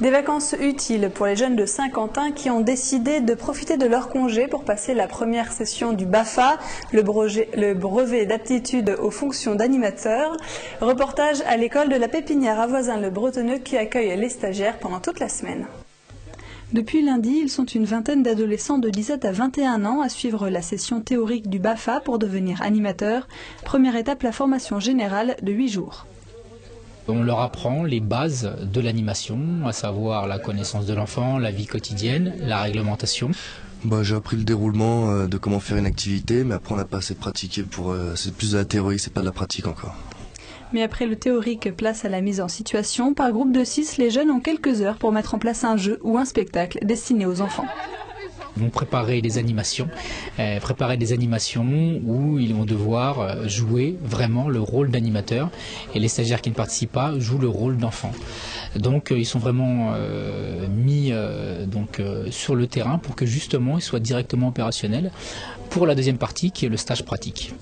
Des vacances utiles pour les jeunes de Saint-Quentin qui ont décidé de profiter de leur congé pour passer la première session du BAFA, le brevet d'aptitude aux fonctions d'animateur. Reportage à l'école de la Pépinière à Voisins-le-Bretonneux qui accueille les stagiaires pendant toute la semaine. Depuis lundi, ils sont une vingtaine d'adolescents de 17 à 21 ans à suivre la session théorique du BAFA pour devenir animateur. Première étape, la formation générale de 8 jours. On leur apprend les bases de l'animation, à savoir la connaissance de l'enfant, la vie quotidienne, la réglementation. J'ai appris le déroulement de comment faire une activité, mais après on n'a pas assez pratiqué c'est plus de la théorie, c'est pas de la pratique encore. Mais après le théorique, place à la mise en situation. Par groupe de 6, les jeunes ont quelques heures pour mettre en place un jeu ou un spectacle destiné aux enfants. Ils vont préparer des animations où ils vont devoir jouer vraiment le rôle d'animateur, et les stagiaires qui ne participent pas jouent le rôle d'enfant. Donc ils sont vraiment mis sur le terrain pour que justement ils soient directement opérationnels pour la deuxième partie qui est le stage pratique.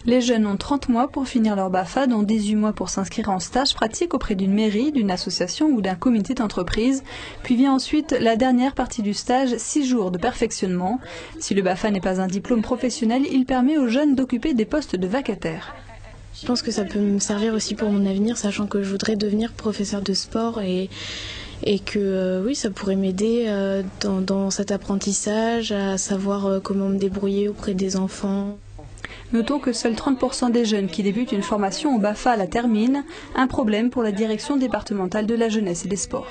Les jeunes ont 30 mois pour finir leur BAFA, dont 18 mois pour s'inscrire en stage pratique auprès d'une mairie, d'une association ou d'un comité d'entreprise. Puis vient ensuite la dernière partie du stage, 6 jours de perfectionnement. Si le BAFA n'est pas un diplôme professionnel, il permet aux jeunes d'occuper des postes de vacataires. Je pense que ça peut me servir aussi pour mon avenir, sachant que je voudrais devenir professeur de sport et que oui, ça pourrait m'aider dans cet apprentissage, à savoir comment me débrouiller auprès des enfants. Notons que seuls 30% des jeunes qui débutent une formation au BAFA la terminent, un problème pour la direction départementale de la jeunesse et des sports.